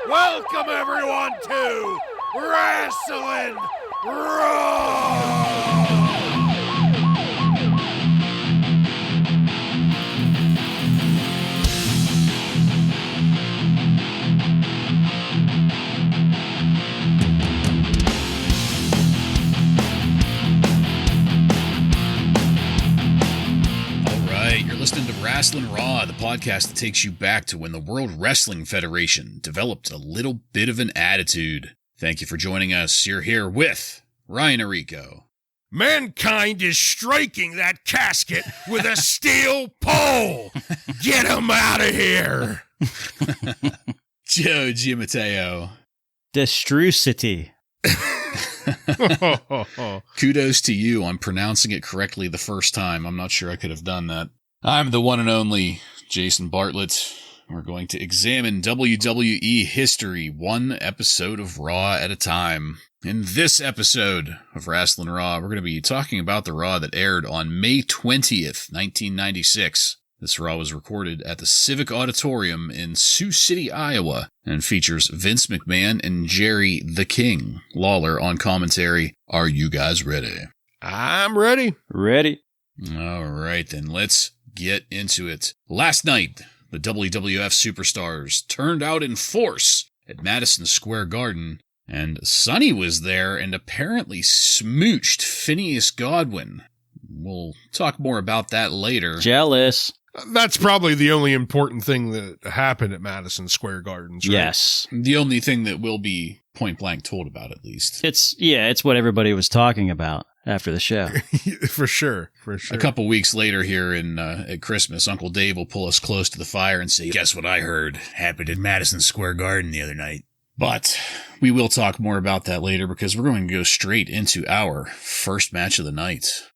Welcome everyone to Wrasslin Raw! You're listening to Wrasslin Raw, the podcast that takes you back to when the World Wrestling Federation developed a little bit of an attitude. Thank you for joining us. You're here with Ryan Arico. Mankind is striking that casket with a steel pole. Get him out of here. Joe Giammatteo. Destrucity. Kudos to you on pronouncing it correctly the first time. I'm not sure I could have done that. I'm the one and only Jason Bartlett. We're going to examine WWE history, one episode of Raw at a time. In this episode of Wrasslin Raw, we're going to be talking about the Raw that aired on May 20th, 1996. This Raw was recorded at the Civic Auditorium in Sioux City, Iowa, and features Vince McMahon and Jerry the King Lawler on commentary. Are you guys ready? I'm ready. Ready. All right, then let's get into it. Last night, the WWF superstars turned out in force at Madison Square Garden, and Sonny was there and apparently smooched Phineas Godwin. We'll talk more about that later. Jealous. That's probably the only important thing that happened at Madison Square Gardens, right? Yes. The only thing that will be point blank told about, at least. It's what everybody was talking about after the show. For sure. A couple weeks later here at Christmas, Uncle Dave will pull us close to the fire and say, guess what I heard happened at Madison Square Garden the other night. But we will talk more about that later because we're going to go straight into our first match of the night.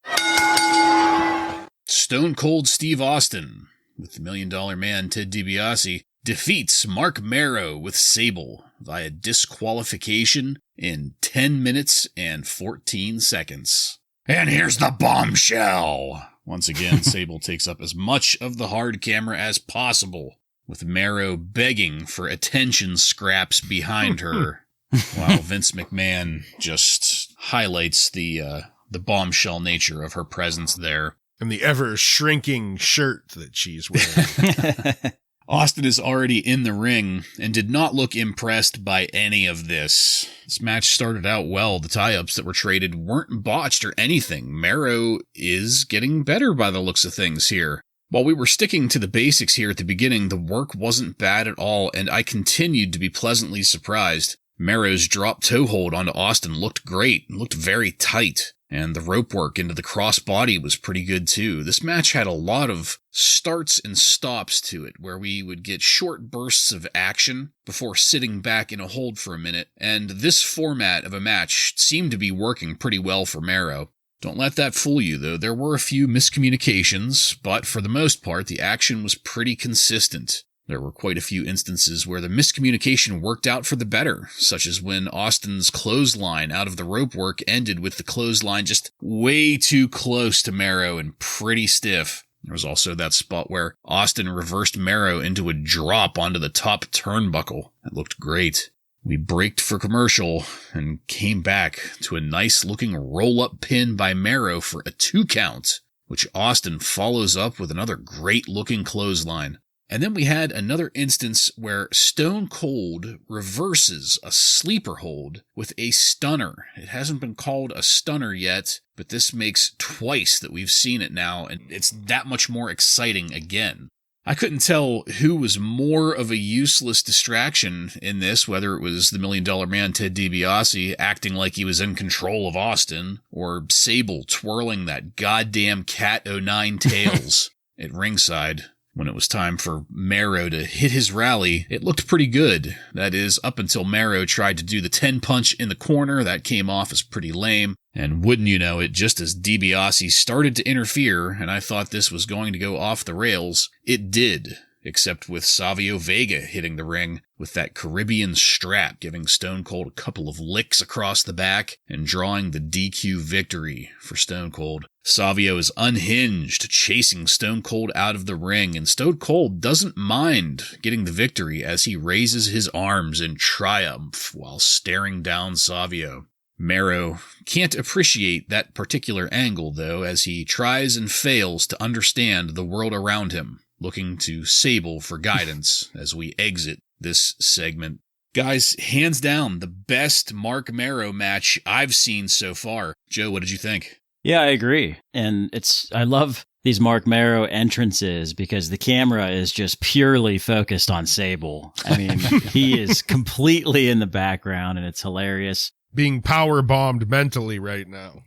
Stone Cold Steve Austin, with the $1 Million Man Ted Dibiase, defeats Marc Mero with Sable via disqualification in 10 minutes and 14 seconds. And here's the bombshell! Once again, Sable takes up as much of the hard camera as possible, with Marrow begging for attention scraps behind her, while Vince McMahon just highlights the bombshell nature of her presence there. And the ever-shrinking shirt that she's wearing. Austin is already in the ring and did not look impressed by any of this. This match started out well. The tie-ups that were traded weren't botched or anything. Marrow is getting better by the looks of things here. While we were sticking to the basics here at the beginning, the work wasn't bad at all, and I continued to be pleasantly surprised. Marrow's drop toe hold onto Austin looked great, looked very tight. And the rope work into the crossbody was pretty good too. This match had a lot of starts and stops to it, where we would get short bursts of action before sitting back in a hold for a minute, and this format of a match seemed to be working pretty well for Marrow. Don't let that fool you, though. There were a few miscommunications, but for the most part, the action was pretty consistent. There were quite a few instances where the miscommunication worked out for the better, such as when Austin's clothesline out of the rope work ended with the clothesline just way too close to Marrow and pretty stiff. There was also that spot where Austin reversed Marrow into a drop onto the top turnbuckle. That looked great. We braked for commercial and came back to a nice-looking roll-up pin by Marrow for a 2 count, which Austin follows up with another great-looking clothesline. And then we had another instance where Stone Cold reverses a sleeper hold with a stunner. It hasn't been called a stunner yet, but this makes twice that we've seen it now, and it's that much more exciting again. I couldn't tell who was more of a useless distraction in this, whether it was the $1 Million Man Ted DiBiase acting like he was in control of Austin, or Sable twirling that goddamn cat o' nine tails at ringside. When it was time for Marrow to hit his rally, it looked pretty good. That is, up until Marrow tried to do the 10 punch in the corner. That came off as pretty lame. And wouldn't you know it, just as DiBiase started to interfere, and I thought this was going to go off the rails, it did. Except with Savio Vega hitting the ring with that Caribbean strap, giving Stone Cold a couple of licks across the back and drawing the DQ victory for Stone Cold. Savio is unhinged, chasing Stone Cold out of the ring, and Stone Cold doesn't mind getting the victory as he raises his arms in triumph while staring down Savio. Marrow can't appreciate that particular angle, though, as he tries and fails to understand the world around him, looking to Sable for guidance as we exit this segment. Guys, hands down, the best Marc Mero match I've seen so far. Joe, what did you think? Yeah, I agree. And I love these Marc Mero entrances because the camera is just purely focused on Sable. I mean, he is completely in the background and it's hilarious. Being power bombed mentally right now.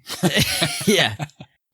Yeah.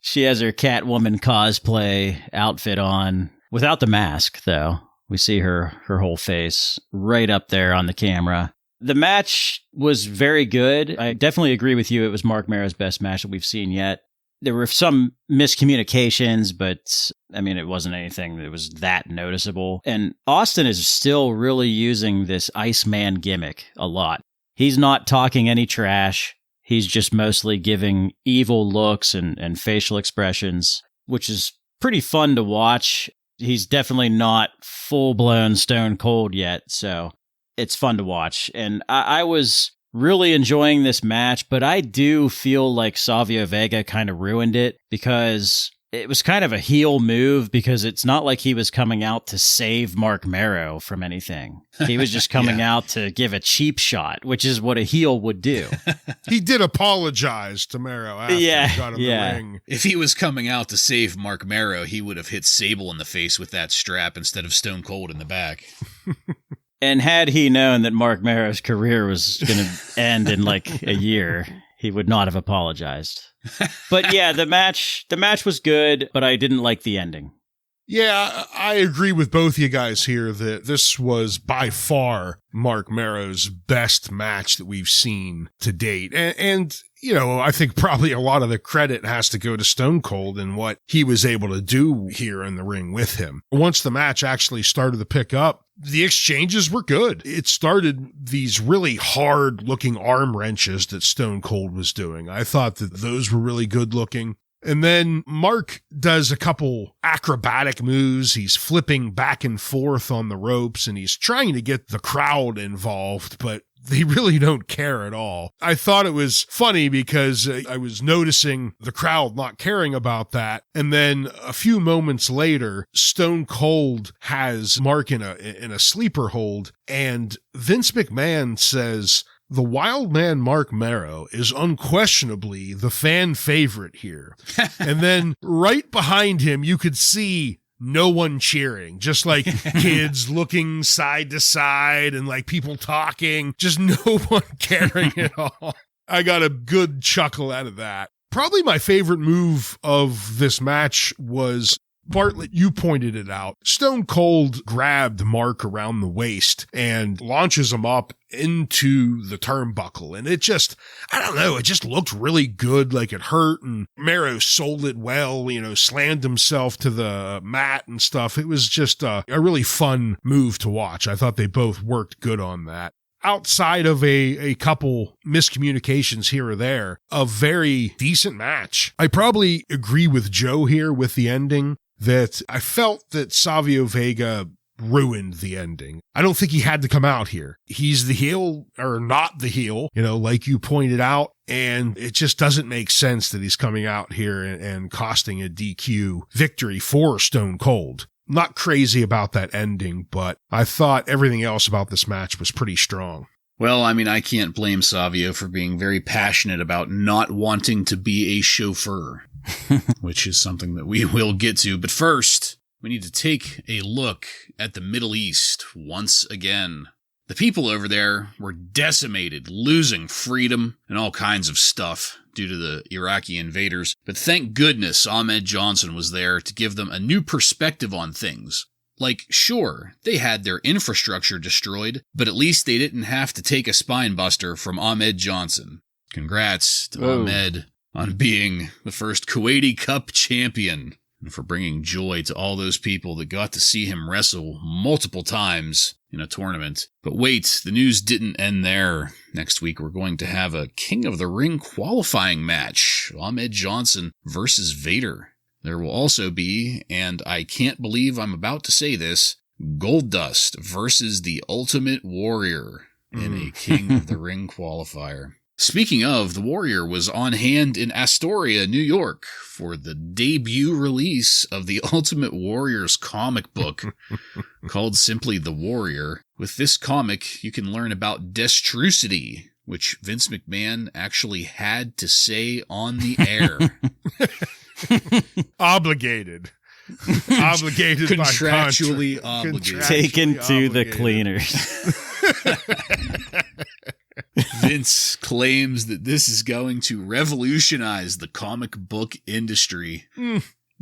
She has her Catwoman cosplay outfit on without the mask, though. We see her whole face right up there on the camera. The match was very good. I definitely agree with you. It was Marc Mero's best match that we've seen yet. There were some miscommunications, but I mean, it wasn't anything that was that noticeable. And Austin is still really using this Iceman gimmick a lot. He's not talking any trash. He's just mostly giving evil looks and facial expressions, which is pretty fun to watch. He's definitely not full-blown Stone Cold yet, so it's fun to watch. And I was really enjoying this match, but I do feel like Savio Vega kind of ruined it because it was kind of a heel move because it's not like he was coming out to save Marc Mero from anything. He was just coming out to give a cheap shot, which is what a heel would do. He did apologize to Marrow after he got in the ring. If he was coming out to save Marc Mero, he would have hit Sable in the face with that strap instead of Stone Cold in the back. And had he known that Marc Mero's career was going to end in like a year, he would not have apologized. But yeah, the match was good, but I didn't like the ending. Yeah, I agree with both you guys here that this was by far Marc Mero's best match that we've seen to date. And you know, I think probably a lot of the credit has to go to Stone Cold and what he was able to do here in the ring with him. Once the match actually started to pick up, the exchanges were good. It started these really hard-looking arm wrenches that Stone Cold was doing. I thought that those were really good-looking. And then Mark does a couple acrobatic moves. He's flipping back and forth on the ropes, and he's trying to get the crowd involved, but they really don't care at all. I thought it was funny because I was noticing the crowd not caring about that. And then a few moments later, Stone Cold has Mark in a sleeper hold, and Vince McMahon says, "The wild man Marc Mero is unquestionably the fan favorite here." And then right behind him, you could see no one cheering, just like kids looking side to side and like people talking, just no one caring at all. I got a good chuckle out of that. Probably my favorite move of this match was, Bartlett, you pointed it out. Stone Cold grabbed Mark around the waist and launches him up into the turnbuckle. And it just, I don't know, it just looked really good, like it hurt. And Mero sold it well, you know, slammed himself to the mat and stuff. It was just a really fun move to watch. I thought they both worked good on that. Outside of a couple miscommunications here or there, a very decent match. I probably agree with Joe here with the ending, that I felt that Savio Vega ruined the ending. I don't think he had to come out here. He's the heel, or not the heel, you know, like you pointed out, and it just doesn't make sense that he's coming out here and costing a DQ victory for Stone Cold. Not crazy about that ending, but I thought everything else about this match was pretty strong. Well, I mean, I can't blame Savio for being very passionate about not wanting to be a chauffeur, which is something that we will get to. But first, we need to take a look at the Middle East once again. The people over there were decimated, losing freedom and all kinds of stuff due to the Iraqi invaders. But thank goodness Ahmed Johnson was there to give them a new perspective on things. Like, sure, they had their infrastructure destroyed, but at least they didn't have to take a spine buster from Ahmed Johnson. Congrats to Ahmed on being the first Kuwaiti Cup champion, and for bringing joy to all those people that got to see him wrestle multiple times in a tournament. But wait, the news didn't end there. Next week, we're going to have a King of the Ring qualifying match. Ahmed Johnson versus Vader. There will also be, and I can't believe I'm about to say this, Goldust versus the Ultimate Warrior in a King of the Ring qualifier. Speaking of, the Warrior was on hand in Astoria, New York, for the debut release of the Ultimate Warrior's comic book, called simply The Warrior. With this comic, you can learn about Destrucity, which Vince McMahon actually had to say on the air. Obligated. Obligated Contractually obligated. Taken to the cleaners. Vince claims that this is going to revolutionize the comic book industry.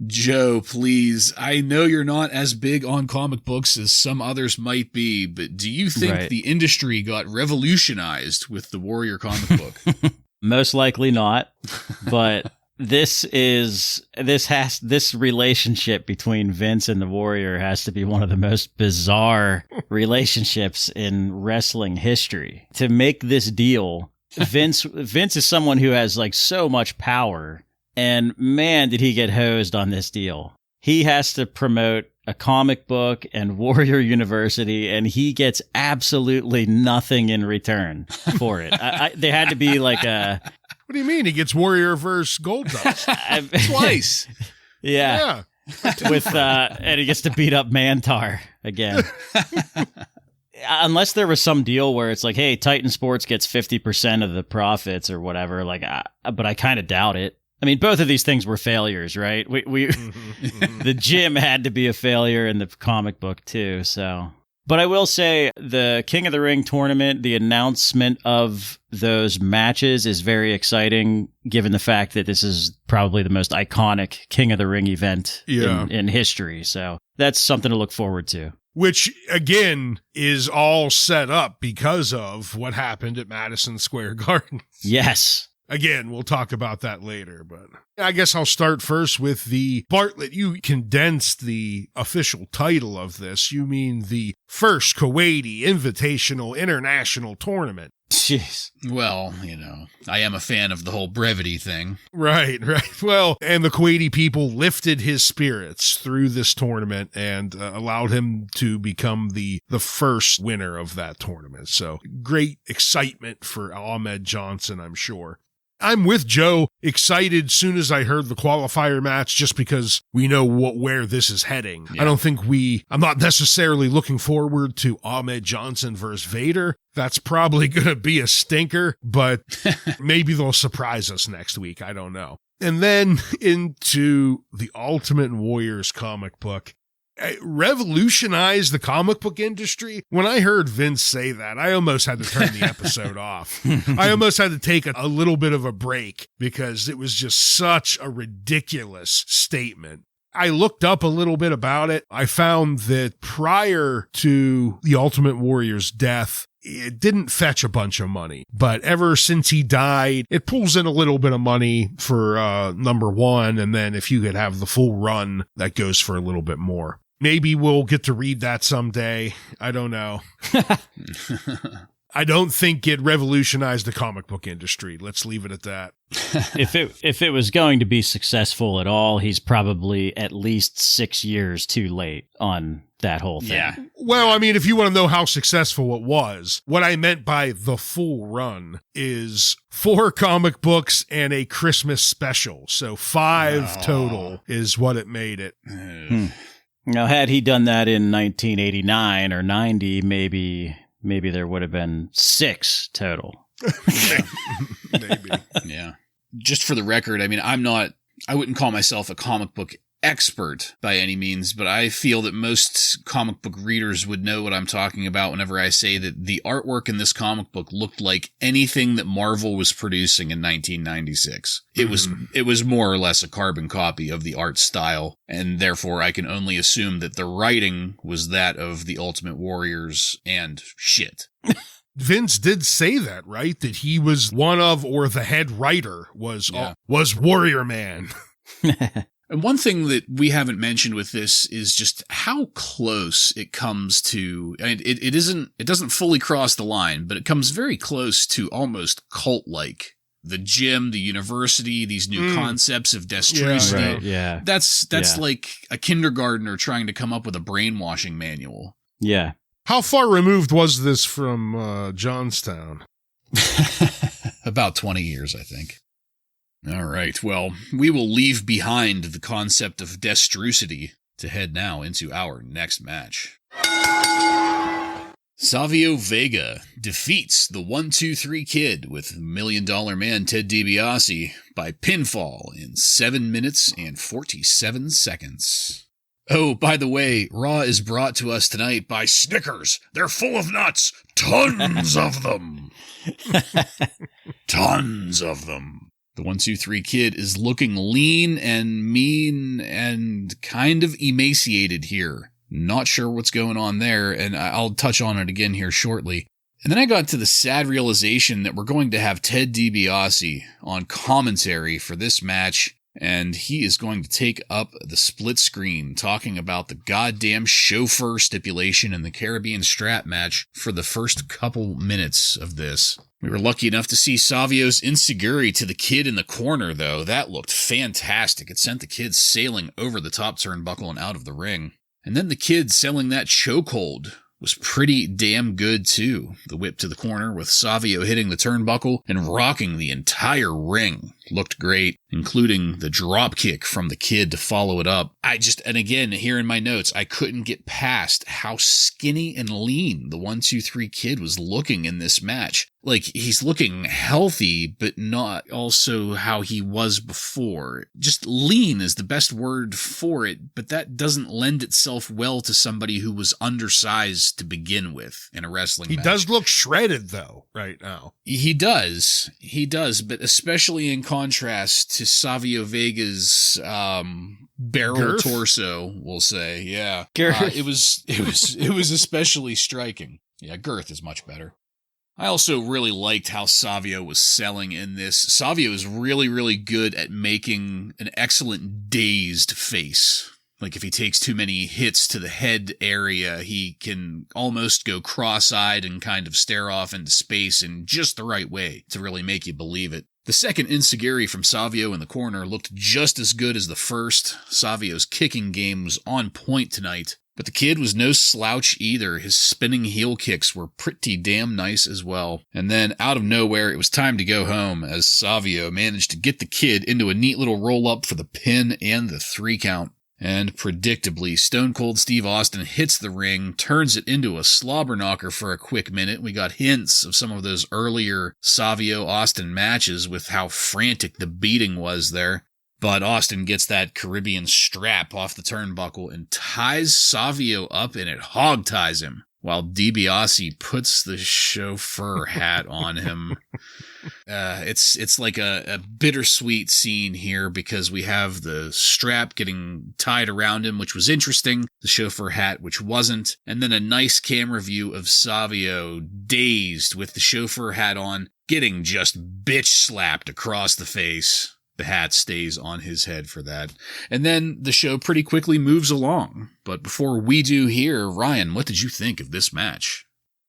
Joe, please, I know you're not as big on comic books as some others might be, but do you think the industry got revolutionized with the Warrior comic book? Most likely not, but this relationship between Vince and the Warrior has to be one of the most bizarre relationships in wrestling history. To make this deal, Vince is someone who has like so much power, and man, did he get hosed on this deal. He has to promote a comic book and Warrior University, and he gets absolutely nothing in return for it. There had to be like a... What do you mean? He gets Warrior versus Goldust twice. Yeah. With and he gets to beat up Mantar again. Unless there was some deal where it's like, hey, Titan Sports gets 50% of the profits or whatever. Like, but I kind of doubt it. I mean, both of these things were failures, right? The gym had to be a failure, and the comic book too. So. But I will say the King of the Ring tournament, the announcement of those matches is very exciting, given the fact that this is probably the most iconic King of the Ring event in history. So that's something to look forward to. Which, again, is all set up because of what happened at Madison Square Garden. Yes. Again, we'll talk about that later, but I guess I'll start first with the Bartlett. You condensed the official title of this. You mean the first Kuwaiti Invitational International Tournament. Jeez. Well, I am a fan of the whole brevity thing. Right. Well, and the Kuwaiti people lifted his spirits through this tournament and allowed him to become the first winner of that tournament. So great excitement for Ahmed Johnson, I'm sure. I'm with Joe, excited soon as I heard the qualifier match, just because we know where this is heading. Yeah. I'm not necessarily looking forward to Ahmed Johnson versus Vader. That's probably going to be a stinker, but maybe they'll surprise us next week. I don't know. And then into the Ultimate Warriors comic book. Revolutionized the comic book industry. When I heard Vince say that, I almost had to turn the episode off. I almost had to take a little bit of a break because it was just such a ridiculous statement. I looked up a little bit about it. I found that prior to the Ultimate Warrior's death, it didn't fetch a bunch of money, but ever since he died, it pulls in a little bit of money for number one, and then if you could have the full run, that goes for a little bit more. Maybe we'll get to read that someday. I don't know. I don't think it revolutionized the comic book industry. Let's leave it at that. If it was going to be successful at all, he's probably at least 6 years too late on that whole thing. Yeah. Well, I mean, if you want to know how successful it was, what I meant by the full run is 4 comic books and a Christmas special. So 5 total is what it made it. Now, had he done that in 1989 or 90, maybe there would have been 6 total. Maybe. Yeah. Just for the record, I mean, I wouldn't call myself a comic book expert by any means, but I feel that most comic book readers would know what I'm talking about whenever I say that the artwork in this comic book looked like anything that Marvel was producing in 1996. It was more or less a carbon copy of the art style, and therefore I can only assume that the writing was that of the Ultimate Warriors and shit. Vince did say that, right? That he was one of, or the head writer was Warrior Man. And one thing that we haven't mentioned with this is just how close it comes to, and it doesn't fully cross the line, but it comes very close to almost cult-like. The gym, the university, these new concepts of destrucity. Yeah, right, yeah. That's like a kindergartner trying to come up with a brainwashing manual. Yeah. How far removed was this from Johnstown? About 20 years, I think. All right, well, we will leave behind the concept of destrucity to head now into our next match. Savio Vega defeats the 1-2-3 Kid with $1 Million Man Ted Dibiase by pinfall in 7 minutes and 47 seconds. Oh, by the way, Raw is brought to us tonight by Snickers. They're full of nuts. Tons of them. Tons of them. The 1-2-3 Kid is looking lean and mean and kind of emaciated here. Not sure what's going on there, and I'll touch on it again here shortly. And then I got to the sad realization that we're going to have Ted Dibiase on commentary for this match, and he is going to take up the split screen talking about the goddamn chauffeur stipulation in the Caribbean strap match for the first couple minutes of this. We were lucky enough to see Savio's enziguri to the Kid in the corner, though. That looked fantastic. It sent the Kid sailing over the top turnbuckle and out of the ring. And then the Kid selling that chokehold was pretty damn good, too. The whip to the corner with Savio hitting the turnbuckle and rocking the entire ring looked great, including the drop kick from the Kid to follow it up. And again, here in my notes, I couldn't get past how skinny and lean the 1-2-3 Kid was looking in this match. Like, he's looking healthy, but not also how he was before. Just lean is the best word for it, but that doesn't lend itself well to somebody who was undersized to begin with in a wrestling match. He does look shredded, though, right now. He does, but especially in contrast to Savio Vega's barrel girth? Torso, we'll say. Yeah. Girth. It was especially striking. Yeah, girth is much better. I also really liked how Savio was selling in this. Savio is really, really good at making an excellent dazed face. Like if he takes too many hits to the head area, he can almost go cross-eyed and kind of stare off into space in just the right way to really make you believe it. The second enziguri from Savio in the corner looked just as good as the first. Savio's kicking game was on point tonight. But the Kid was no slouch either. His spinning heel kicks were pretty damn nice as well. And then, out of nowhere, it was time to go home as Savio managed to get the Kid into a neat little roll-up for the pin and the 3 count. And predictably, Stone Cold Steve Austin hits the ring, turns it into a slobber knocker for a quick minute. We got hints of some of those earlier Savio-Austin matches with how frantic the beating was there. But Austin gets that Caribbean strap off the turnbuckle and ties Savio up, and it hog ties him, while Dibiase puts the chauffeur hat on him. It's like a bittersweet scene here because we have the strap getting tied around him, which was interesting, the chauffeur hat, which wasn't, and then a nice camera view of Savio dazed with the chauffeur hat on, getting just bitch slapped across the face. The hat stays on his head for that. And then the show pretty quickly moves along. But before we do here, Ryan, what did you think of this match?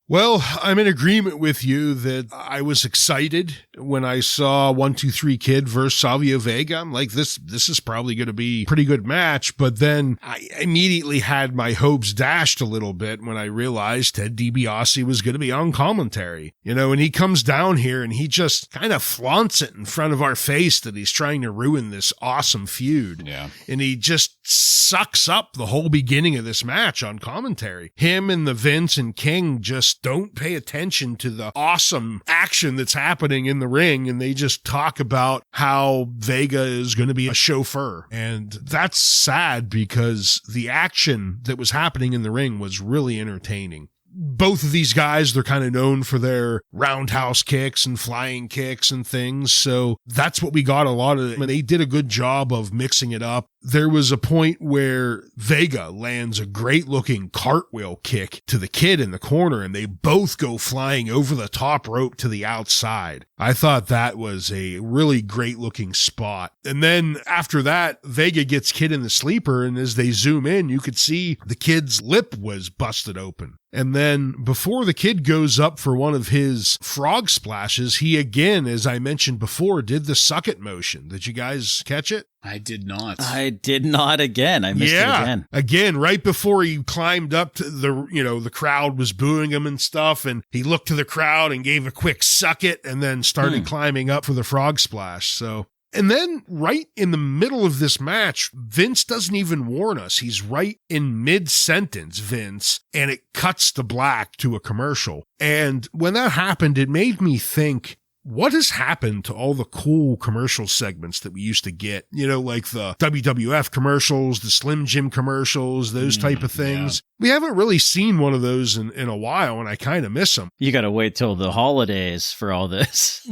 Well, I'm in agreement with you that I was excited when I saw 1-2-3 Kid versus Savio Vega. I'm like, this is probably going to be a pretty good match. But then I immediately had my hopes dashed a little bit when I realized Ted Dibiase was going to be on commentary. You know, and he comes down here and he just kind of flaunts it in front of our face that he's trying to ruin this awesome feud. Yeah. And he just sucks up the whole beginning of this match on commentary. Him and the Vince and King just don't pay attention to the awesome action that's happening in the ring, and they just talk about how Vega is going to be a chauffeur. And that's sad because the action that was happening in the ring was really entertaining. both of these guys, they're kind of known for their roundhouse kicks and flying kicks and things. So that's what we got a lot of. And they did a good job of mixing it up. There was a point where Vega lands a great looking cartwheel kick to the kid in the corner, and they both go flying over the top rope to the outside. I thought that was a really great looking spot. And then after that, Vega gets kid in the sleeper, and as they zoom in, you could see the kid's lip was busted open. And then before the kid goes up for one of his frog splashes, he again, as I mentioned before, did the suck it motion. Did you guys catch it? I did not. I did not again. I missed it again. Again, right before he climbed up to the crowd was booing him and stuff. And he looked to the crowd and gave a quick suck it and then started climbing up for the frog splash. So, and then right in the middle of this match, Vince doesn't even warn us. He's right in mid-sentence, Vince, and it cuts to black to a commercial. And when that happened, it made me think, what has happened to all the cool commercial segments that we used to get? You know, like the WWF commercials, the Slim Jim commercials, those type of things. Yeah. We haven't really seen one of those in a while, and I kind of miss them. You got to wait till the holidays for all this,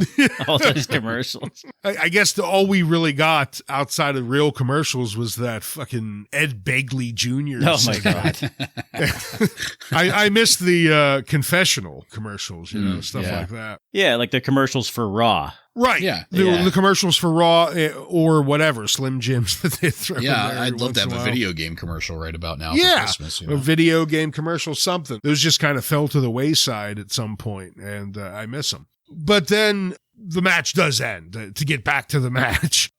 all those commercials. I guess all we really got outside of real commercials was that fucking Ed Begley Jr. Oh, my God. I missed the confessional commercials, stuff like that. Yeah, like the commercials for Raw. Right. Yeah. The commercials for Raw or whatever, Slim Jims that they throw in there. I'd love to have a video game commercial right about now for Christmas. A video game commercial, something. Those just kind of fell to the wayside at some point, and I miss them. But then the match does end, to get back to the match.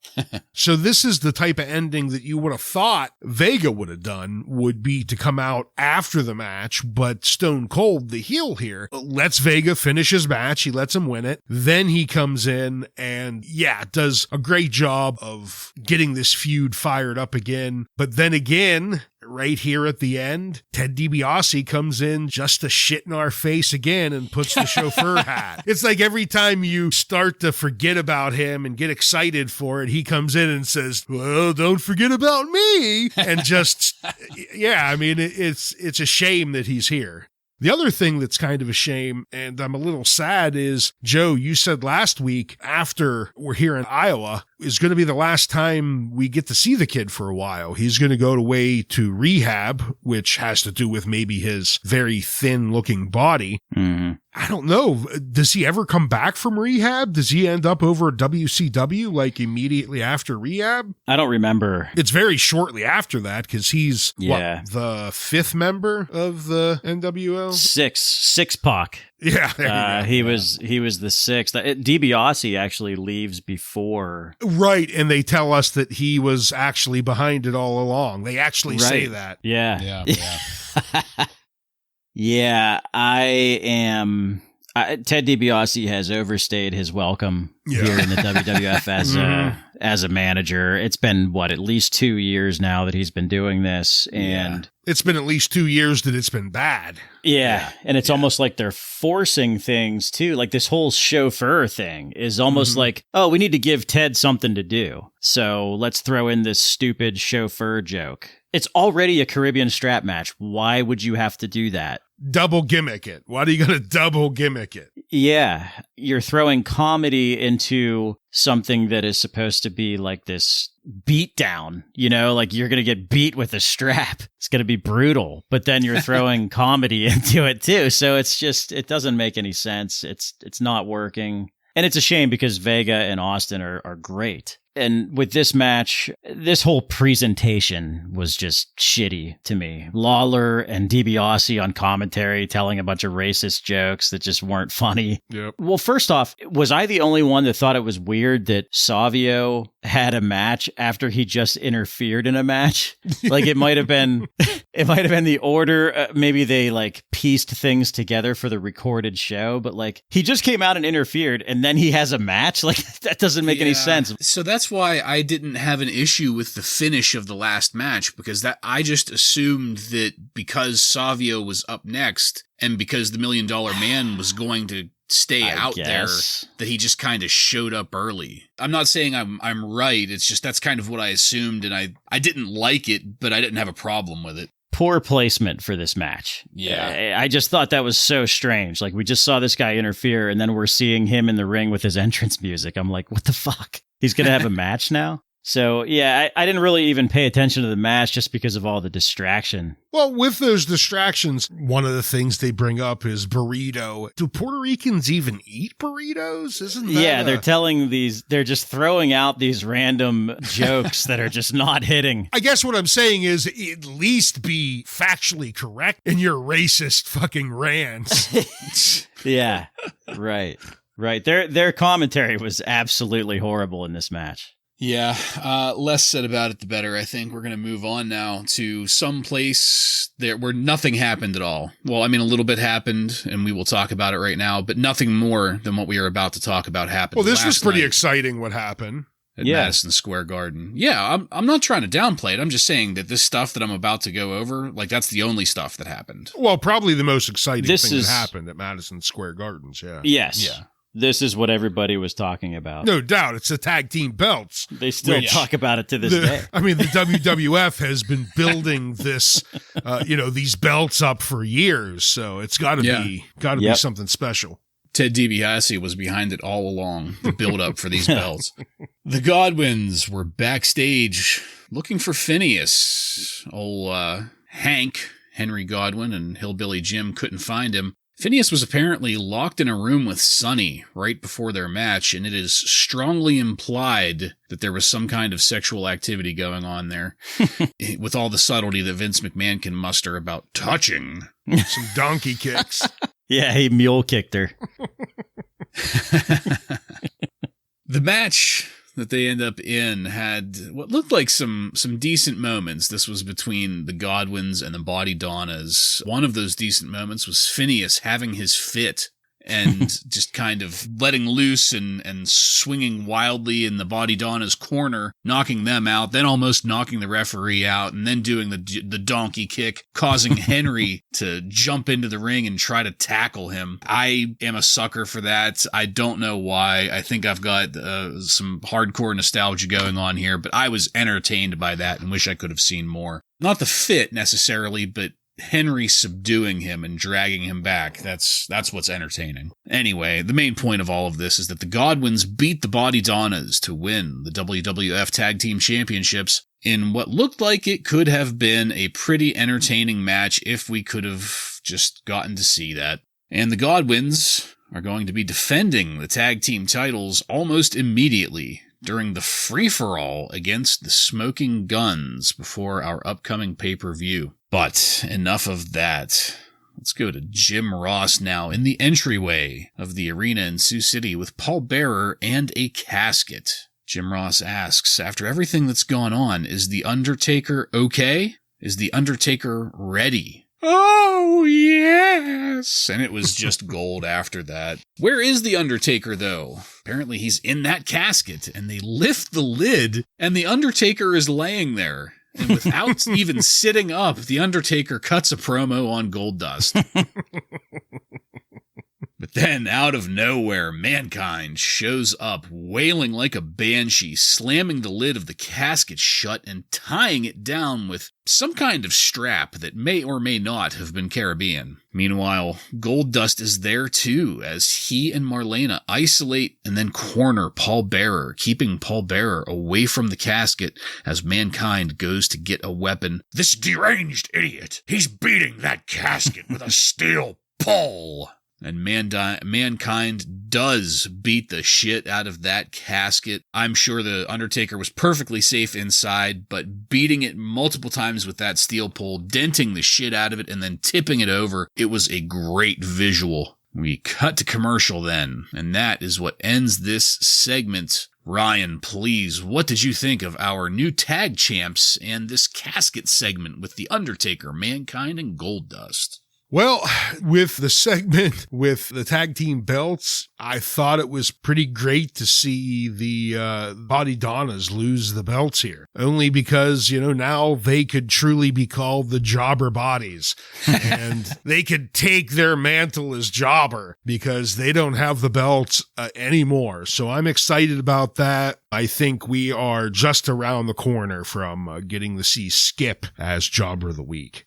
So this is the type of ending that you would have thought Vega would have done, would be to come out after the match, but Stone Cold, the heel here, lets Vega finish his match. He lets him win it. Then he comes in and, does a great job of getting this feud fired up again. But then again, right here at the end, Ted DiBiase comes in just to shit in our face again and puts the chauffeur hat. It's like every time you start to forget about him and get excited for it, he comes in and says, well, don't forget about me. And just, it's a shame that he's here. The other thing that's kind of a shame, and I'm a little sad, is, Joe, you said last week, after we're here in Iowa, is going to be the last time we get to see the kid for a while. He's going to go away to rehab, which has to do with maybe his very thin-looking body. Mm-hmm. I don't know. Does he ever come back from rehab? Does he end up over at WCW, like, immediately after rehab? I don't remember. It's very shortly after that, because he's, the fifth member of the NWO? Six Pac. Yeah, he was the sixth. DiBiase actually leaves before. Right, and they tell us that he was actually behind it all along. They actually say that. Yeah. Yeah, I am. Ted DiBiase has overstayed his welcome here in the WWF as a manager. It's been, at least 2 years now that he's been doing this, and it's been at least 2 years that it's been bad. Yeah, and it's almost like they're forcing things too. Like this whole chauffeur thing is almost like, oh, we need to give Ted something to do, so let's throw in this stupid chauffeur joke. It's already a Caribbean strap match. Why would you have to do that? Double gimmick it. Why are you going to double gimmick it? Yeah. You're throwing comedy into something that is supposed to be like this beat down, like you're going to get beat with a strap. It's going to be brutal, but then you're throwing comedy into it too. So it's just, it doesn't make any sense. It's not working. And it's a shame because Vega and Austin are great. And with this match, this whole presentation was just shitty to me. Lawler and DiBiase on commentary telling a bunch of racist jokes that just weren't funny. Yep. Well, first off, was I the only one that thought it was weird that Savio had a match after he just interfered in a match? Like it might have been the order. Maybe they like pieced things together for the recorded show, but like he just came out and interfered and then he has a match. Like that doesn't make any sense. So that's why I didn't have an issue with the finish of the last match, because that I just assumed that because Savio was up next and because the $1 Million Man was going to stay out there, that he just kind of showed up early. I'm not saying I'm right. It's just that's kind of what I assumed, and I didn't like it, but I didn't have a problem with it. poor placement for this match. Yeah. I just thought that was so strange. Like, we just saw this guy interfere, and then we're seeing him in the ring with his entrance music. I'm like, what the fuck? He's going to have a match now? So, yeah, I didn't really even pay attention to the match just because of all the distraction. Well, with those distractions, one of the things they bring up is burrito. Do Puerto Ricans even eat burritos? Isn't that Yeah, they're just throwing out these random jokes that are just not hitting. I guess what I'm saying is at least be factually correct in your racist fucking rants. Yeah, right. Their commentary was absolutely horrible in this match. Yeah, less said about it, the better. I think we're going to move on now to some place there where nothing happened at all. Well, I mean, a little bit happened, and we will talk about it right now, but nothing more than what we are about to talk about happened. Well, this was pretty night exciting what happened. At Madison Square Garden. Yeah, I'm not trying to downplay it. I'm just saying that this stuff that I'm about to go over, like, that's the only stuff that happened. Well, probably the most exciting thing that happened at Madison Square Gardens, yeah. Yes. Yeah. This is what everybody was talking about. No doubt. It's the tag team belts. They still talk about it to this day. I mean, the WWF has been building this, these belts up for years. So it's got to be something special. Ted DiBiase was behind it all along, the build-up for these belts. The Godwins were backstage looking for Phineas. Hank, Henry Godwin, and Hillbilly Jim couldn't find him. Phineas was apparently locked in a room with Sonny right before their match, and it is strongly implied that there was some kind of sexual activity going on there, with all the subtlety that Vince McMahon can muster about touching. Some donkey kicks. Yeah, he mule kicked her. The match that they end up in had what looked like some decent moments. This was between the Godwins and the Body Donnas. One of those decent moments was Phineas having his fit and just kind of letting loose and swinging wildly in the Body Donna's corner, knocking them out, then almost knocking the referee out, and then doing the donkey kick, causing Henry to jump into the ring and try to tackle him. I am a sucker for that. I don't know why. I think I've got some hardcore nostalgia going on here, but I was entertained by that and wish I could have seen more. Not the fit necessarily, but Henry subduing him and dragging him back. That's what's entertaining. Anyway, the main point of all of this is that the Godwins beat the Body Donnas to win the WWF Tag Team Championships in what looked like it could have been a pretty entertaining match if we could have just gotten to see that. And the Godwins are going to be defending the tag team titles almost immediately during the free-for-all against the Smoking Guns before our upcoming pay-per-view. But enough of that. Let's go to Jim Ross now in the entryway of the arena in Sioux City with Paul Bearer and a casket. Jim Ross asks, after everything that's gone on, is The Undertaker okay? Is The Undertaker ready? Oh, yes. And it was just gold after that. Where is The Undertaker, though? Apparently he's in that casket, and they lift the lid, and The Undertaker is laying there. And without even sitting up, The Undertaker cuts a promo on Goldust. But then, out of nowhere, Mankind shows up, wailing like a banshee, slamming the lid of the casket shut and tying it down with some kind of strap that may or may not have been Caribbean. Meanwhile, Goldust is there too, as he and Marlena isolate and then corner Paul Bearer, keeping Paul Bearer away from the casket as Mankind goes to get a weapon. This deranged idiot! He's beating that casket with a steel pole! And Mankind does beat the shit out of that casket. I'm sure the Undertaker was perfectly safe inside, but beating it multiple times with that steel pole, denting the shit out of it, and then tipping it over, it was a great visual. We cut to commercial then, and that is what ends this segment. Ryan, please, what did you think of our new tag champs and this casket segment with The Undertaker, Mankind, and Goldust? Well, with the segment with the tag team belts, I thought it was pretty great to see the Body Donnas lose the belts here. Only because, now they could truly be called the Jobber Bodies. And they could take their mantle as Jobber because they don't have the belts anymore. So I'm excited about that. I think we are just around the corner from getting to see Skip as Jobber of the Week.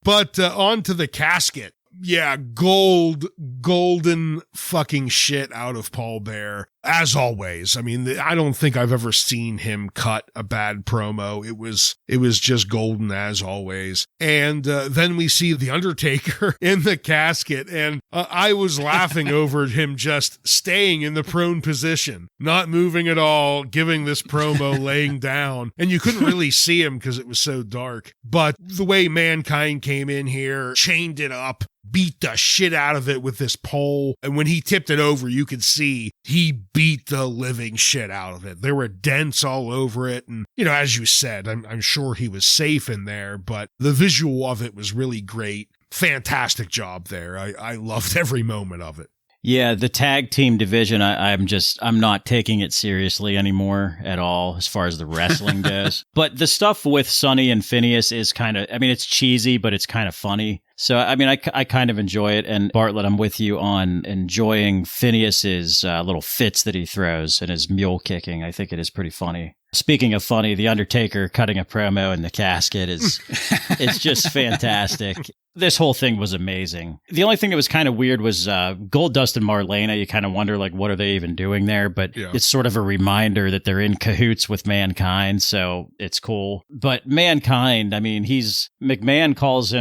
But on to the casket. Yeah, golden fucking shit out of Paul Bearer, as always. I mean, I don't think I've ever seen him cut a bad promo. It was just golden as always. And then we see the Undertaker in the casket, and I was laughing over him just staying in the prone position, not moving at all, giving this promo, laying down. And you couldn't really see him because it was so dark. But the way Mankind came in here, chained it up, beat the shit out of it with this pole. And when he tipped it over, you could see he beat the living shit out of it. There were dents all over it. And, as you said, I'm sure he was safe in there, but the visual of it was really great. Fantastic job there. I loved every moment of it. Yeah, the tag team division, I'm not taking it seriously anymore at all as far as the wrestling goes. But the stuff with Sonny and Phineas is it's cheesy, but it's kind of funny. So, I kind of enjoy it. And Bartlett, I'm with you on enjoying Phineas's little fits that he throws and his mule kicking. I think it is pretty funny. Speaking of funny, the Undertaker cutting a promo in the casket it's just fantastic. This whole thing was amazing. The only thing that was kind of weird was Goldust and Marlena. You kind of wonder, what are they even doing there? But It's sort of a reminder that they're in cahoots with Mankind, so it's cool. But Mankind, McMahon calls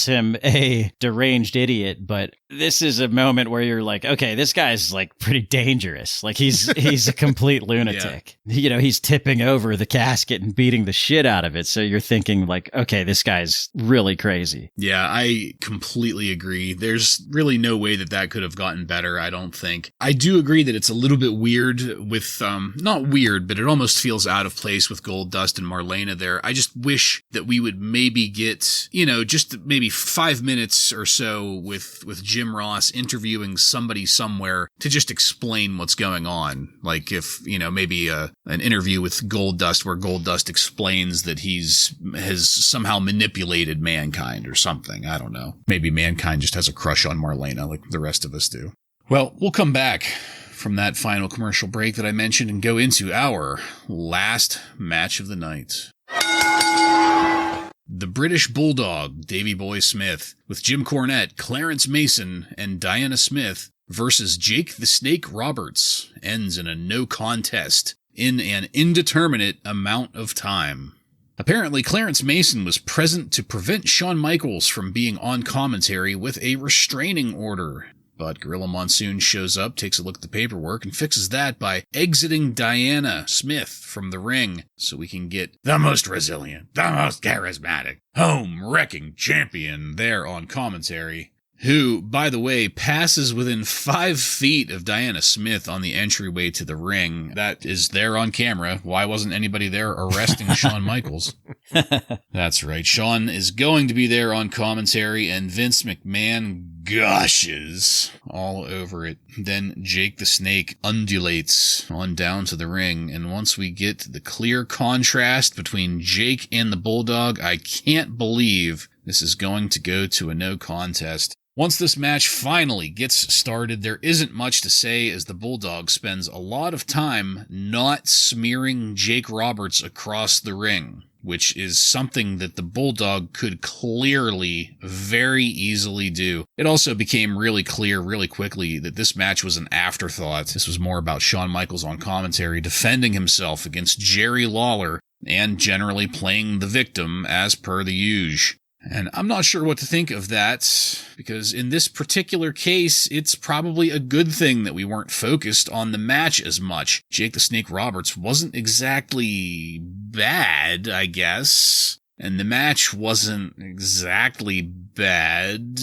him a deranged idiot, but this is a moment where you're like, okay, this guy's pretty dangerous. He's a complete lunatic. Yeah. He's tipping over the casket and beating the shit out of it. So you're thinking okay, this guy's really crazy. Yeah, I completely agree. There's really no way that could have gotten better, I don't think. I do agree that it's a little bit weird with, not weird, but it almost feels out of place with Goldust and Marlena there. I just wish that we would maybe get, just maybe 5 minutes or so with Jim Ross interviewing somebody somewhere to just explain what's going on. Like if, maybe an interview with Goldust where Goldust explains that has somehow manipulated Mankind or something. I don't know. Maybe Mankind just has a crush on Marlena like the rest of us do. Well, we'll come back from that final commercial break that I mentioned and go into our last match of the night. The British Bulldog, Davey Boy Smith, with Jim Cornette, Clarence Mason, and Diana Smith versus Jake the Snake Roberts ends in a no contest in an indeterminate amount of time. Apparently, Clarence Mason was present to prevent Shawn Michaels from being on commentary with a restraining order. But Gorilla Monsoon shows up, takes a look at the paperwork, and fixes that by exiting Diana Smith from the ring so we can get the most resilient, the most charismatic, home-wrecking champion there on commentary, who, by the way, passes within 5 feet of Diana Smith on the entryway to the ring. That is there on camera. Why wasn't anybody there arresting Shawn Michaels? That's right. Shawn is going to be there on commentary, and Vince McMahon gushes all over it. Then Jake the Snake undulates on down to the ring, and once we get the clear contrast between Jake and the Bulldog, I can't believe this is going to go to a no contest. Once this match finally gets started, there isn't much to say as the Bulldog spends a lot of time not smearing Jake Roberts across the ring, which is something that the Bulldog could clearly, very easily do. It also became really clear really quickly that this match was an afterthought. This was more about Shawn Michaels on commentary defending himself against Jerry Lawler and generally playing the victim as per the usual. And I'm not sure what to think of that, because in this particular case, it's probably a good thing that we weren't focused on the match as much. Jake the Snake Roberts wasn't exactly bad, I guess. And the match wasn't exactly bad.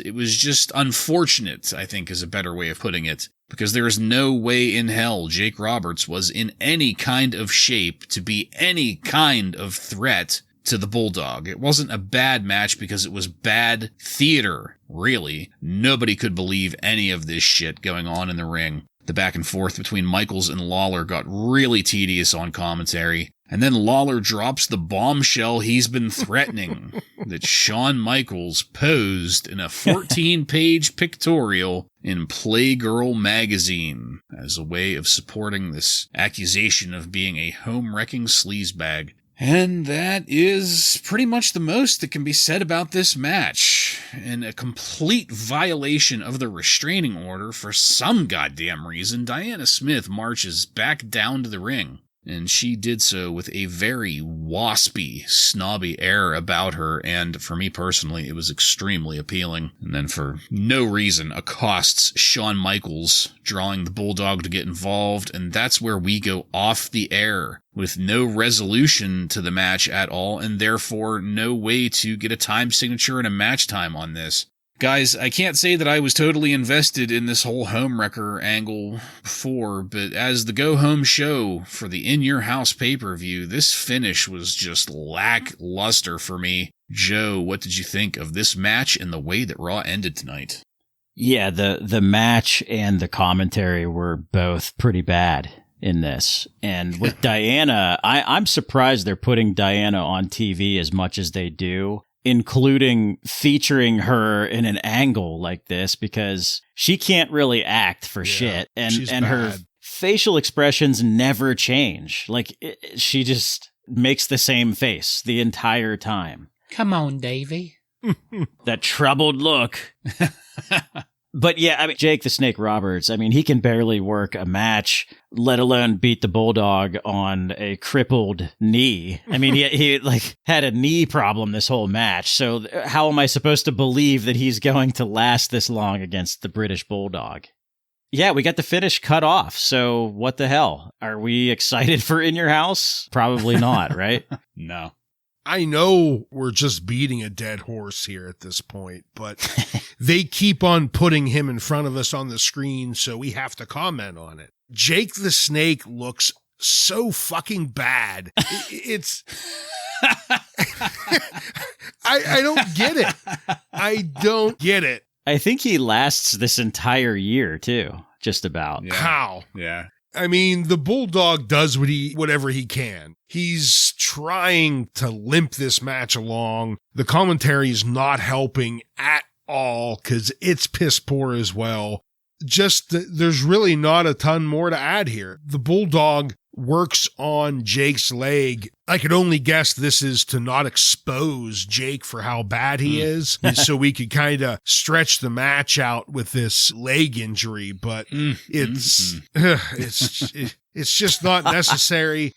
It was just unfortunate, I think is a better way of putting it. Because there is no way in hell Jake Roberts was in any kind of shape to be any kind of threat to the Bulldog. It wasn't a bad match because it was bad theater, really. Nobody could believe any of this shit going on in the ring. The back and forth between Michaels and Lawler got really tedious on commentary. And then Lawler drops the bombshell he's been threatening, that Shawn Michaels posed in a 14-page pictorial in Playgirl magazine as a way of supporting this accusation of being a home-wrecking sleazebag. And that is pretty much the most that can be said about this match. In a complete violation of the restraining order, for some goddamn reason, Diana Smith marches back down to the ring. And she did so with a very waspy, snobby air about her, and for me personally, it was extremely appealing. And then for no reason accosts Shawn Michaels, drawing the Bulldog to get involved, and that's where we go off the air, with no resolution to the match at all, and therefore no way to get a time signature and a match time on this. Guys, I can't say that I was totally invested in this whole homewrecker angle before, but as the go-home show for the In Your House pay-per-view, this finish was just lackluster for me. Joe, what did you think of this match and the way that Raw ended tonight? Yeah, the match and the commentary were both pretty bad in this. And with Diana, I'm surprised they're putting Diana on TV as much as they do, including featuring her in an angle like this, because she can't really act for shit. And her facial expressions never change. Like, she just makes the same face the entire time. Come on, Davey. That troubled look. But yeah, I mean, Jake the Snake Roberts, I mean, he can barely work a match, let alone beat the Bulldog on a crippled knee. I mean, he like had a knee problem this whole match. So how am I supposed to believe that he's going to last this long against the British Bulldog? Yeah, we got the finish cut off. So what the hell? Are we excited for In Your House? Probably not, right? No. I know we're just beating a dead horse here at this point, but they keep on putting him in front of us on the screen, so we have to comment on it. Jake the Snake looks so fucking bad. It's... I don't get it. I don't get it. I think he lasts this entire year, too, just about. Yeah. How? Yeah. I mean, the Bulldog does whatever he can. He's trying to limp this match along. The commentary is not helping at all because it's piss poor as well. Just there's really not a ton more to add here. The Bulldog works on Jake's leg. I could only guess this is to not expose Jake for how bad he is, so we could kind of stretch the match out with this leg injury, but it's just not necessary.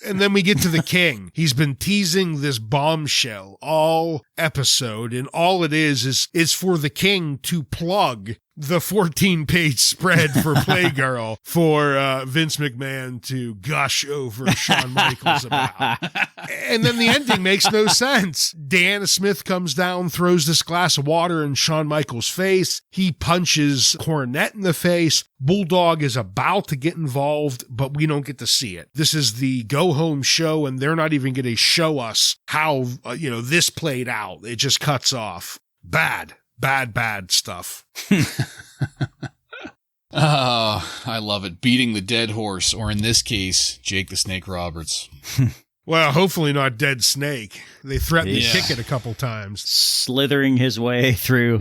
And then we get to the King. He's been teasing this bombshell all episode, and all it is for the King to plug the 14-page spread for Playgirl for Vince McMahon to gush over Shawn Michaels about. And then the ending makes no sense. Diana Smith comes down, throws this glass of water in Shawn Michaels' face. He punches Cornette in the face. Bulldog is about to get involved, but we don't get to see it. This is the go-home show, and they're not even going to show us how, this played out. It just cuts off. Bad stuff. Oh, I love it. Beating the dead horse, or in this case, Jake the Snake Roberts. Well, hopefully not Dead Snake. They threatened to kick it a couple times. Slithering his way through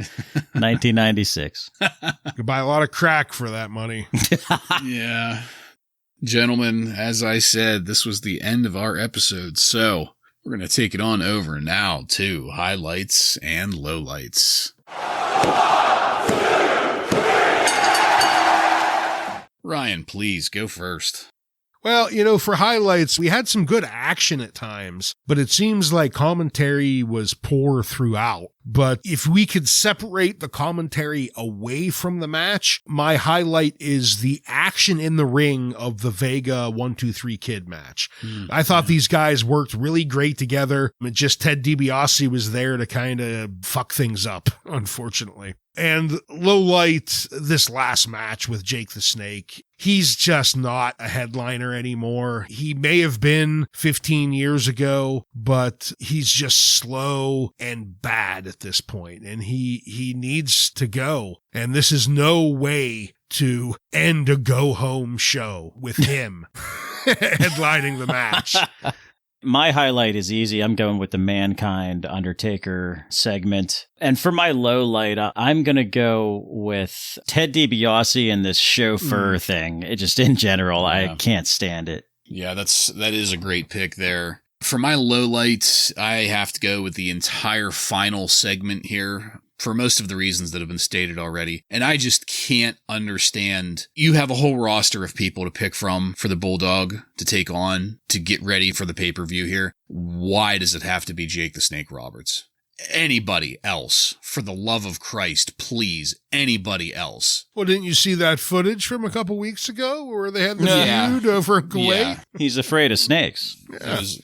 1996. Could buy a lot of crack for that money. Yeah. Gentlemen, as I said, this was the end of our episode, so we're going to take it on over now to highlights and lowlights. Ryan, please go first. Well, for highlights, we had some good action at times, but it seems like commentary was poor throughout. But if we could separate the commentary away from the match, my highlight is the action in the ring of the Vega 1-2-3 Kid match. I thought these guys worked really great together. Just Ted DiBiase was there to kind of fuck things up, unfortunately. And low light, this last match with Jake the Snake, he's just not a headliner anymore. He may have been 15 years ago, but he's just slow and bad at this point, and he needs to go. And this is no way to end a go-home show with him headlining the match. My highlight is easy. I'm going with the Mankind Undertaker segment. And for my low light, I'm going to go with Ted DiBiase and this chauffeur thing. It just in general, I can't stand it. Yeah, that is a great pick there. For my low light, I have to go with the entire final segment here, for most of the reasons that have been stated already. And I just can't understand. You have a whole roster of people to pick from for the Bulldog to take on to get ready for the pay-per-view here. Why does it have to be Jake the Snake Roberts? Anybody else, for the love of Christ, please, anybody else. Well, didn't you see that footage from a couple weeks ago where they had the feud over Kuwait? Yeah. He's afraid of snakes. It was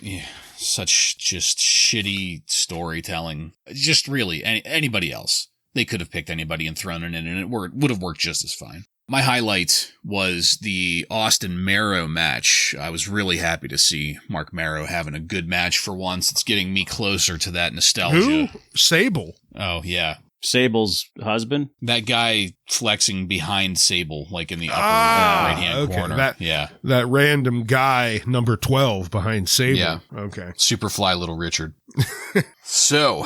such just shitty storytelling. Just really, anybody else. They could have picked anybody and thrown it in, and it would have worked just as fine. My highlight was the Austin Marrow match. I was really happy to see Marc Mero having a good match for once. It's getting me closer to that nostalgia. Who? Sable. Oh, yeah. Sable's husband? That guy flexing behind Sable, like in the upper right-hand corner. That random guy, number 12, behind Sable. Yeah. Okay. Superfly Little Richard. So,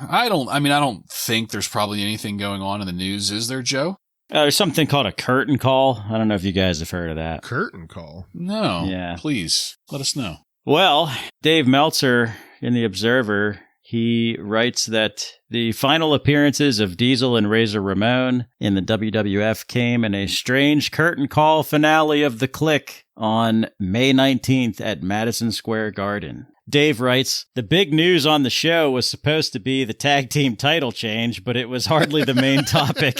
I don't think there's probably anything going on in the news. Is there, Joe? There's something called a curtain call. I don't know if you guys have heard of that. Curtain call? No. Yeah. Please, let us know. Well, Dave Meltzer in The Observer, he writes that the final appearances of Diesel and Razor Ramon in the WWF came in a strange curtain call finale of The Click on May 19th at Madison Square Garden. Dave writes, the big news on the show was supposed to be the tag team title change, but it was hardly the main topic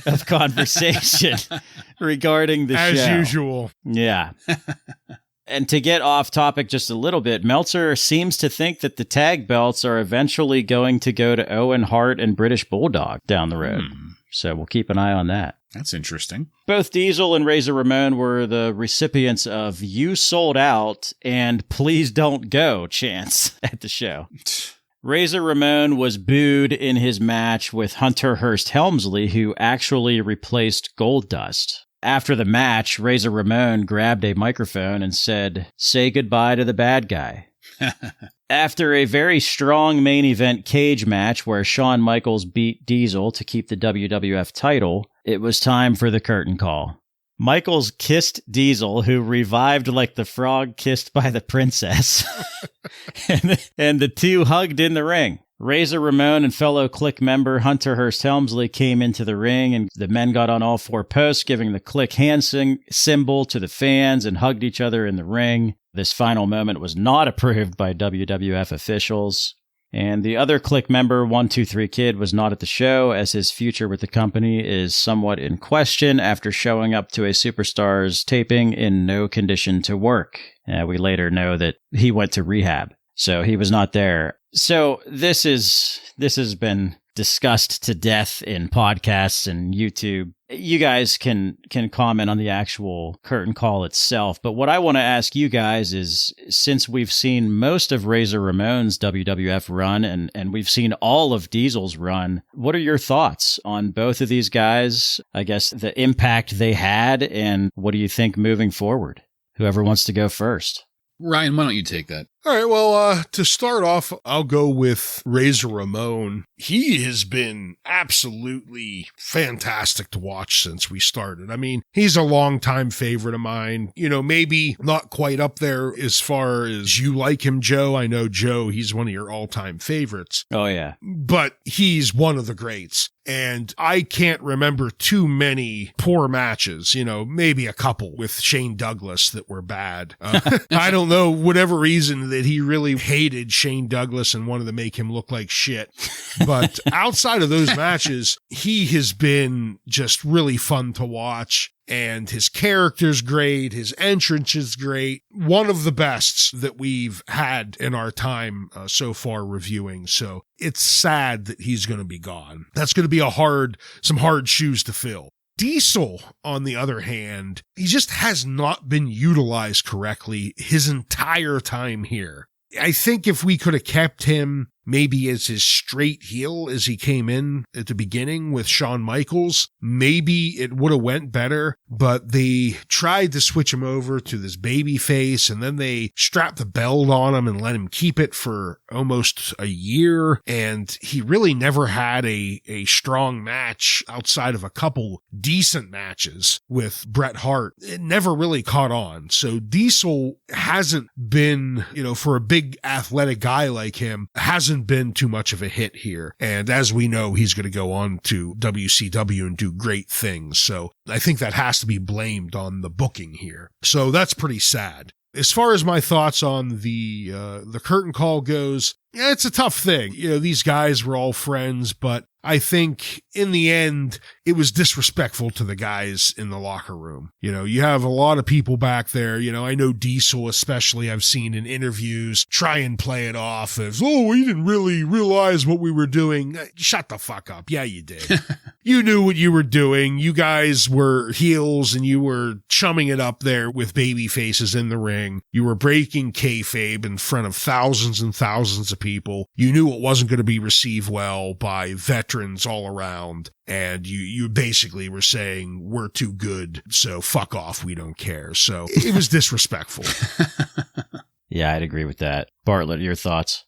of conversation regarding the show. As usual. Yeah. And to get off topic just a little bit, Meltzer seems to think that the tag belts are eventually going to go to Owen Hart and British Bulldog down the road. So we'll keep an eye on that. That's interesting. Both Diesel and Razor Ramon were the recipients of "You Sold Out" and "Please Don't Go" chants at the show. Razor Ramon was booed in his match with Hunter Hearst Helmsley, who actually replaced Goldust. After the match, Razor Ramon grabbed a microphone and said, "Say goodbye to the bad guy." After a very strong main event cage match where Shawn Michaels beat Diesel to keep the WWF title, it was time for the curtain call. Michaels kissed Diesel, who revived like the frog kissed by the princess, and the two hugged in the ring. Razor Ramon and fellow Click member Hunter Hearst Helmsley came into the ring, and the men got on all four posts, giving the Click hand symbol to the fans and hugged each other in the ring. This final moment was not approved by WWF officials. And the other Click member, 123 Kid, was not at the show, as his future with the company is somewhat in question after showing up to a Superstars taping in no condition to work. We later know that he went to rehab, so he was not there. So this has been discussed to death in podcasts and YouTube. You guys can comment on the actual curtain call itself, but what I want to ask you guys is, since we've seen most of Razor Ramon's WWF run and we've seen all of Diesel's run, what are your thoughts on both of these guys? I guess the impact they had, and what do you think moving forward? Whoever wants to go first. Ryan, why don't you take that? All right, well, to start off, I'll go with Razor Ramon. He has been absolutely fantastic to watch since we started. I mean, he's a longtime favorite of mine. You know, maybe not quite up there as far as you like him, Joe. I know, Joe, he's one of your all-time favorites. Oh, yeah. But he's one of the greats. And I can't remember too many poor matches, you know, maybe a couple with Shane Douglas that were bad. I don't know, whatever reason that he really hated Shane Douglas and wanted to make him look like shit. But outside of those matches, he has been just really fun to watch. and his character's great. His entrance is great. One of the bests that we've had in our time so far reviewing. So it's sad that he's going to be gone. That's going to be some hard shoes to fill. Diesel, on the other hand, he just has not been utilized correctly his entire time here. I think if we could have kept him maybe as his straight heel as he came in at the beginning with Shawn Michaels, maybe it would have went better, but they tried to switch him over to this baby face, and then they strapped the belt on him and let him keep it for almost a year, and he really never had a strong match outside of a couple decent matches with Bret Hart. It never really caught on. So Diesel hasn't been, for a big athletic guy like him, hasn't been too much of a hit here. And as we know, he's going to go on to WCW and do great things. So I think that has to be blamed on the booking here. So that's pretty sad. As far as my thoughts on the curtain call goes, yeah, it's a tough thing. These guys were all friends, but I think in the end, it was disrespectful to the guys in the locker room. You have a lot of people back there. I know Diesel, especially, I've seen in interviews try and play it off as, we didn't really realize what we were doing. Shut the fuck up. Yeah, you did. You knew what you were doing. You guys were heels and you were chumming it up there with baby faces in the ring. You were breaking kayfabe in front of thousands and thousands of people. You knew it wasn't going to be received well by veterans all around. And you basically were saying, we're too good, so fuck off, we don't care. So it was disrespectful. Yeah, I'd agree with that. Bartlett, your thoughts?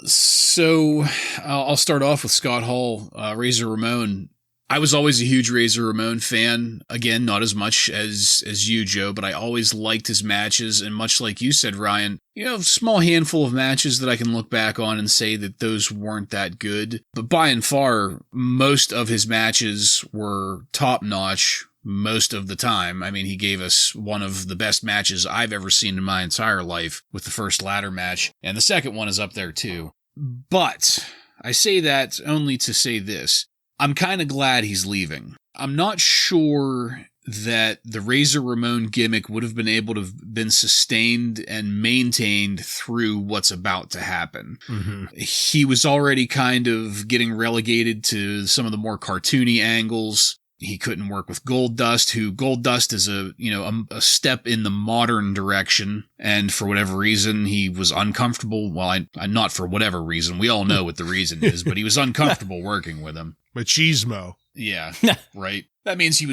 So I'll start off with Scott Hall, Razor Ramon. I was always a huge Razor Ramon fan. Again, not as much as you, Joe, but I always liked his matches. And much like you said, Ryan, a small handful of matches that I can look back on and say that those weren't that good. But by and far, most of his matches were top-notch most of the time. I mean, he gave us one of the best matches I've ever seen in my entire life with the first ladder match. And the second one is up there too. But I say that only to say this. I'm kind of glad he's leaving. I'm not sure that the Razor Ramon gimmick would have been able to have been sustained and maintained through what's about to happen. Mm-hmm. He was already kind of getting relegated to some of the more cartoony angles. He couldn't work with Goldust, who Goldust is a step in the modern direction. And for whatever reason, he was uncomfortable. Well, not for whatever reason. We all know what the reason is, but he was uncomfortable working with him. Machismo. Yeah, right. That means he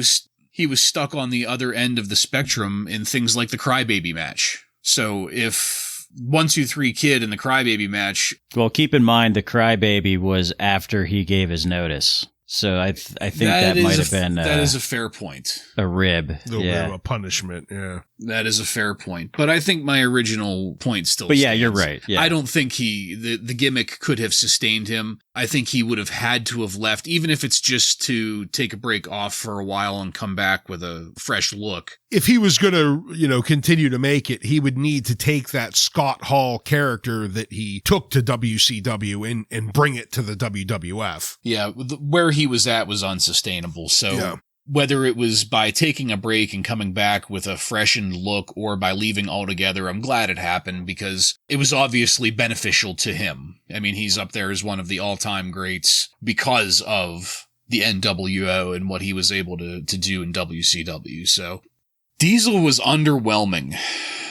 was stuck on the other end of the spectrum in things like the Crybaby match. So if 1, 2, 3 Kid in the Crybaby match. Well, keep in mind the Crybaby was after he gave his notice. So I think that might have been... that is a fair point. A rib. A little bit of a punishment, yeah. That is a fair point. But I think my original point still But stands. yeah, you're right. Yeah. I don't think the gimmick could have sustained him. I think he would have had to have left, even if it's just to take a break off for a while and come back with a fresh look. If he was going to, continue to make it, he would need to take that Scott Hall character that he took to WCW and bring it to the WWF. Yeah, where he was at was unsustainable. So whether it was by taking a break and coming back with a freshened look or by leaving altogether, I'm glad it happened because it was obviously beneficial to him. I mean, he's up there as one of the all-time greats because of the NWO and what he was able to do in WCW. So Diesel was underwhelming.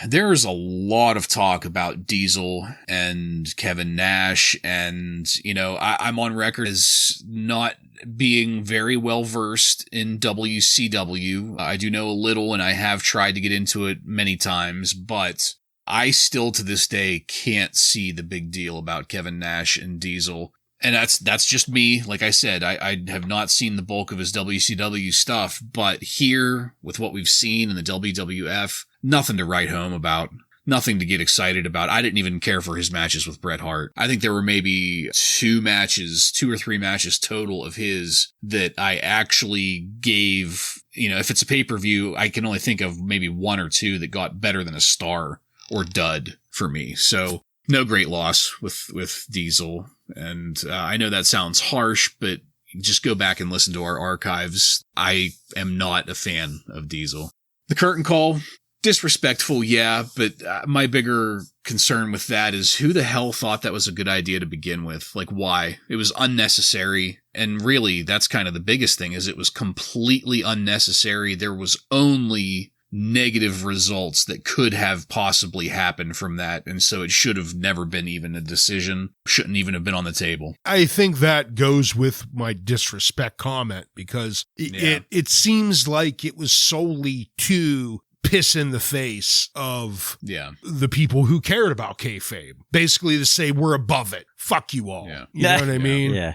There's a lot of talk about Diesel and Kevin Nash, and, I'm on record as not being very well versed in WCW. I do know a little, and I have tried to get into it many times, but I still to this day can't see the big deal about Kevin Nash and Diesel. And that's just me. Like I said, I have not seen the bulk of his WCW stuff, but here, with what we've seen in the WWF, nothing to write home about, nothing to get excited about. I didn't even care for his matches with Bret Hart. I think there were maybe 2 or 3 matches total of his that I actually gave, if it's a pay-per-view, I can only think of maybe 1 or 2 that got better than a star or dud for me. So no great loss with Diesel. And I know that sounds harsh, but, Just go back and listen to our archives. I am not a fan of Diesel. The curtain call, disrespectful, yeah, but my bigger concern with that is who the hell thought that was a good idea to begin with? Like, why? It was unnecessary. And really, that's kind of the biggest thing, is it was completely unnecessary. There was only negative results that could have possibly happened from that. And so it should have never been even a decision. Shouldn't even have been on the table. I think that goes with my disrespect comment, because it seems like it was solely to piss in the face of the people who cared about kayfabe. Basically to say, we're above it. Fuck you all. Yeah. You know what I mean? Yeah.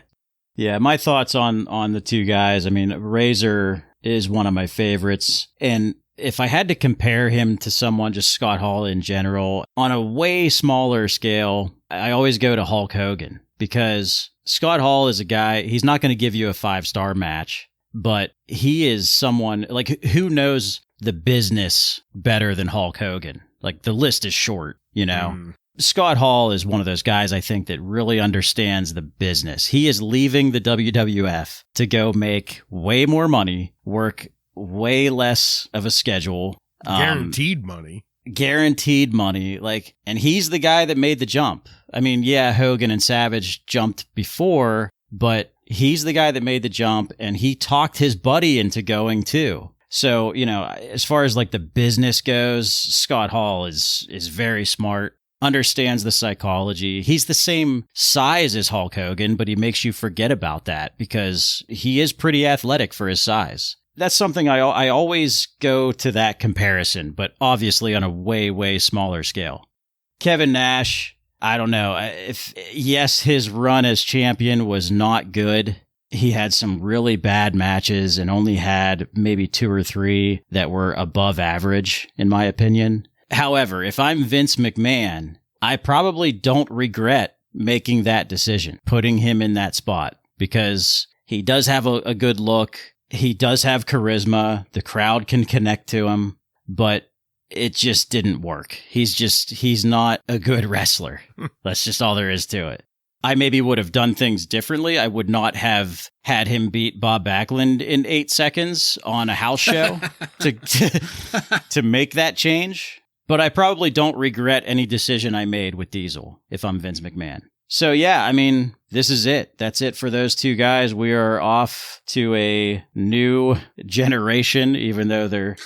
Yeah, my thoughts on the two guys. I mean, Razor is one of my favorites. And if I had to compare him to someone, just Scott Hall in general, on a way smaller scale, I always go to Hulk Hogan, because Scott Hall is a guy, he's not going to give you a 5-star match, but he is someone, like, who knows the business better than Hulk Hogan? Like, the list is short, you know? Scott Hall is one of those guys, I think, that really understands the business. He is leaving the WWF to go make way more money, work way less of a schedule. Guaranteed money. Guaranteed money. Like, and he's the guy that made the jump. I mean, yeah, Hogan and Savage jumped before, but he's the guy that made the jump, and he talked his buddy into going too. So, you know, as far as like the business goes, Scott Hall is very smart, understands the psychology. He's the same size as Hulk Hogan, but he makes you forget about that because he is pretty athletic for his size. That's something I always go to that comparison, but obviously on a way, way smaller scale. Kevin Nash, I don't know. Yes, his run as champion was not good. He had some really bad matches and only had maybe 2 or 3 that were above average, in my opinion. However, if I'm Vince McMahon, I probably don't regret making that decision, putting him in that spot, because he does have a good look. He does have charisma. The crowd can connect to him, but it just didn't work. He's not a good wrestler. That's just all there is to it. I maybe would have done things differently. I would not have had him beat Bob Backlund in 8 seconds on a house show to make that change. But I probably don't regret any decision I made with Diesel if I'm Vince McMahon. So yeah, I mean, this is it. That's it for those two guys. We are off to a new generation, even though they're...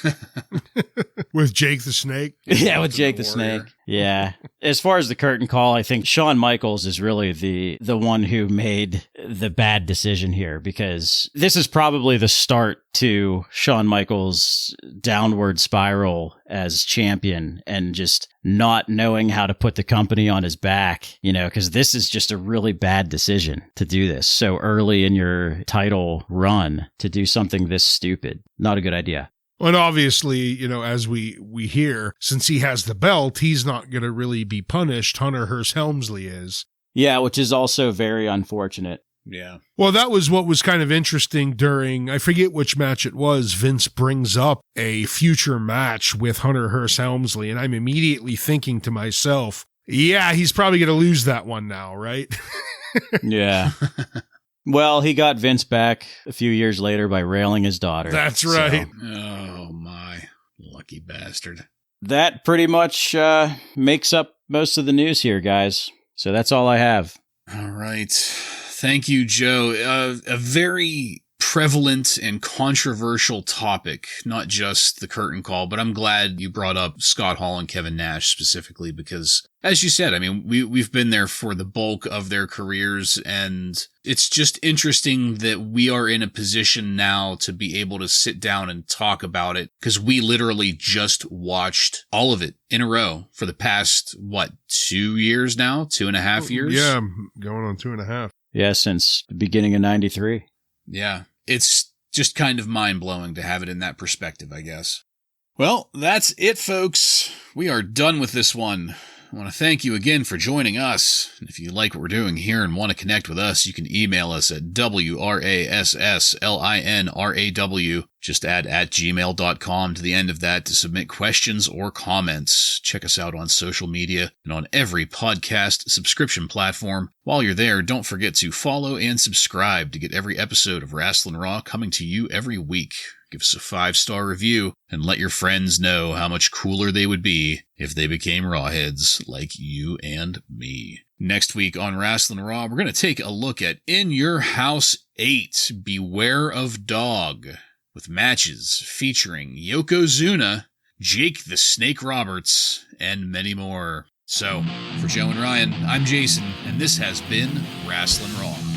With Jake the Snake? Yeah, with Jake the Snake. Yeah. As far as the curtain call, I think Shawn Michaels is really the one who made the bad decision here, because this is probably the start to Shawn Michaels' downward spiral as champion and just not knowing how to put the company on his back, you know, because this is just a really bad decision to do this so early in your title run, to do something this stupid. Not a good idea. And obviously, you know, as we hear, since he has the belt, he's not going to really be punished. Hunter Hearst Helmsley is. Yeah, which is also very unfortunate. Yeah. Well, that was what was kind of interesting during, I forget which match it was, Vince brings up a future match with Hunter Hearst Helmsley, and I'm immediately thinking to myself, yeah, he's probably going to lose that one now, right? Yeah. Well, he got Vince back a few years later by railing his daughter. That's right. So, oh, my lucky bastard. That pretty much makes up most of the news here, guys. So that's all I have. All right. Thank you, Joe. A very prevalent and controversial topic, not just the curtain call, but I'm glad you brought up Scott Hall and Kevin Nash specifically because, as you said, I mean, we've been there for the bulk of their careers, and it's just interesting that we are in a position now to be able to sit down and talk about it, because we literally just watched all of it in a row for the past, 2 years now? 2.5 years? Yeah, going on 2.5. Yeah, since the beginning of 93. Yeah, it's just kind of mind-blowing to have it in that perspective, I guess. Well, that's it, folks. We are done with this one. I want to thank you again for joining us. And if you like what we're doing here and want to connect with us, you can email us at WRASSLINRAW Just add @gmail.com to the end of that to submit questions or comments. Check us out on social media and on every podcast subscription platform. While you're there, don't forget to follow and subscribe to get every episode of Wrasslin Raw coming to you every week. Give us a 5-star review and let your friends know how much cooler they would be if they became Rawheads like you and me. Next week on Wrasslin Raw, we're going to take a look at In Your House 8, Beware of Dog, with matches featuring Yokozuna, Jake the Snake Roberts, and many more. So, for Joe and Ryan, I'm Jason, and this has been Wrasslin Raw.